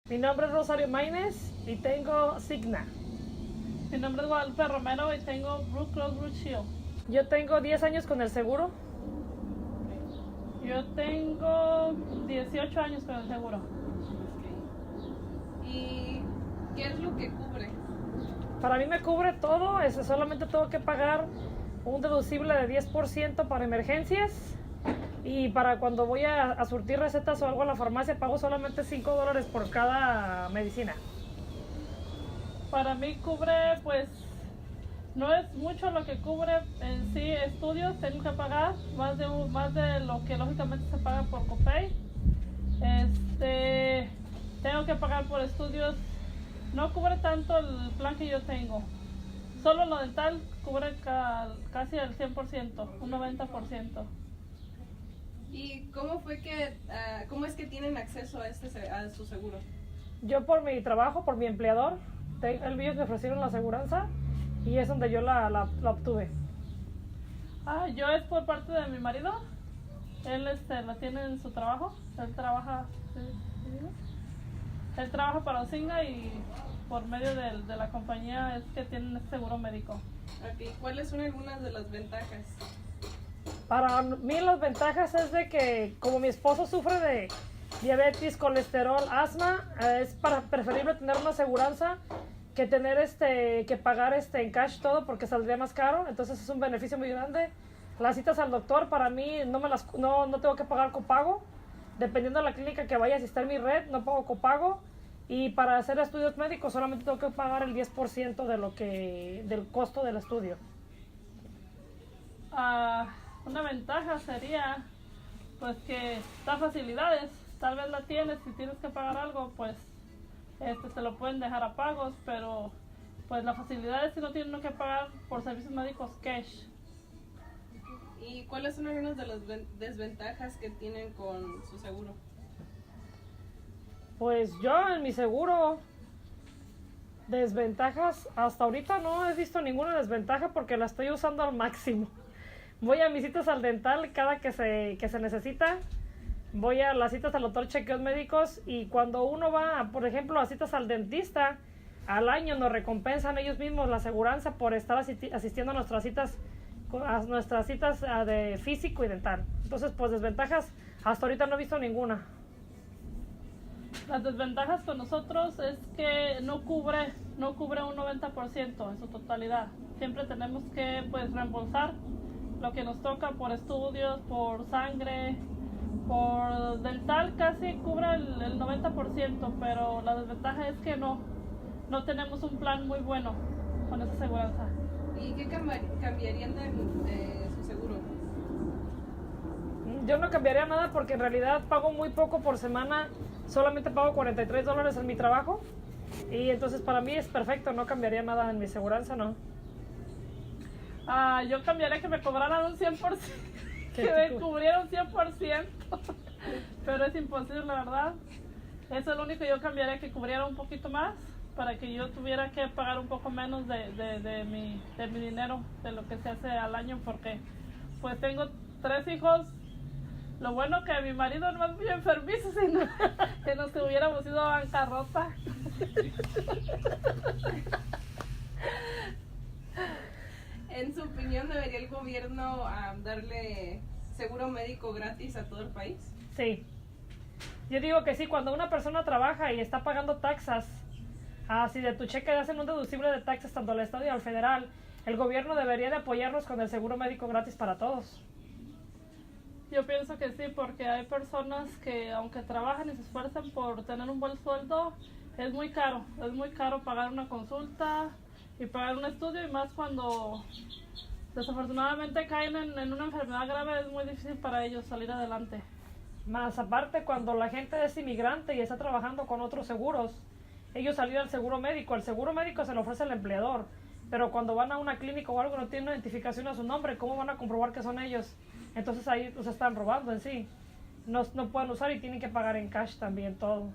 Mi nombre es Rosario Maínez y tengo Signa. Mi nombre es Guadalupe Romero y tengo Blue Cross Blue Shield. Yo tengo 10 años con el seguro. Yo tengo 18 años con el seguro. ¿Y qué es lo que cubre? Para mí me cubre todo, solamente tengo que pagar un deducible de 10% para emergencias. Y para cuando voy a surtir recetas o algo a la farmacia, pago solamente $5 por cada medicina. Para mí cubre, pues, no es mucho lo que cubre en sí. Estudios tengo que pagar más de lo que lógicamente se paga por copay. Tengo que pagar por estudios. No cubre tanto el plan que yo tengo. Solo lo dental cubre casi el 100%, un 90%. ¿Y cómo es que tienen acceso a su seguro? Yo por mi trabajo, por mi empleador, ellos me ofrecieron la aseguranza y es donde yo la obtuve. Yo es por parte de mi marido. Él la tiene en su trabajo. Él trabaja, él trabaja para Osinga y por medio de la compañía es que tienen seguro médico. Okay. ¿Cuáles son algunas de las ventajas? Para mí las ventajas es de que como mi esposo sufre de diabetes, colesterol, asma, es preferible tener una aseguranza que tener que pagar en cash todo porque saldría más caro. Entonces es un beneficio muy grande. Las citas al doctor para mí no tengo que pagar copago. Dependiendo de la clínica que vaya, si está en mi red, no pago copago. Y para hacer estudios médicos solamente tengo que pagar el 10% del costo del estudio. Una ventaja sería pues que da facilidades. Tal vez la tienes, si tienes que pagar algo, pues te lo pueden dejar a pagos, pero pues la facilidad es que no tienen que pagar por servicios médicos cash. ¿Y cuáles son algunas de las desventajas que tienen con su seguro? Pues yo en mi seguro, desventajas, hasta ahorita no he visto ninguna desventaja porque la estoy usando al máximo. Voy a mis citas al dental cada que se necesita. Voy a las citas al doctor, chequeos médicos, y cuando uno va, por ejemplo, a citas al dentista, al año nos recompensan ellos mismos la aseguranza por estar asistiendo a nuestras citas de físico y dental. Entonces, pues desventajas, hasta ahorita no he visto ninguna. Las desventajas con nosotros es que no cubre un 90% en su totalidad. Siempre tenemos que pues reembolsar lo que nos toca por estudios, por sangre, por dental casi cubre el 90%, pero la desventaja es que no tenemos un plan muy bueno con esa aseguranza. ¿Y qué cambiarían de su seguro? Yo no cambiaría nada porque en realidad pago muy poco por semana, solamente pago $43 en mi trabajo y entonces para mí es perfecto, no cambiaría nada en mi aseguranza, no. Yo cambiaría que me cobraran un 100%, que me cubriera un 100%, pero es imposible, la verdad. Eso es lo único que yo cambiaría, que cubriera un poquito más para que yo tuviera que pagar un poco menos de mi dinero, de lo que se hace al año, porque pues tengo 3 hijos. Lo bueno que mi marido no es muy enfermizo, sino que nos hubiéramos ido a bancarrota. En su opinión, ¿debería el gobierno darle seguro médico gratis a todo el país? Sí. Yo digo que sí, cuando una persona trabaja y está pagando taxas, si de tu cheque hacen un deducible de taxas tanto al estado y al federal, el gobierno debería de apoyarnos con el seguro médico gratis para todos. Yo pienso que sí, porque hay personas que aunque trabajan y se esfuerzan por tener un buen sueldo, es muy caro pagar una consulta y pagar un estudio, y más cuando desafortunadamente caen en una enfermedad grave, es muy difícil para ellos salir adelante. Más aparte, cuando la gente es inmigrante y está trabajando con otros seguros, ellos salen al seguro médico. El seguro médico se lo ofrece el empleador, pero cuando van a una clínica o algo no tienen identificación a su nombre, ¿cómo van a comprobar que son ellos? Entonces ahí se están robando en sí. No pueden usar y tienen que pagar en cash también todo.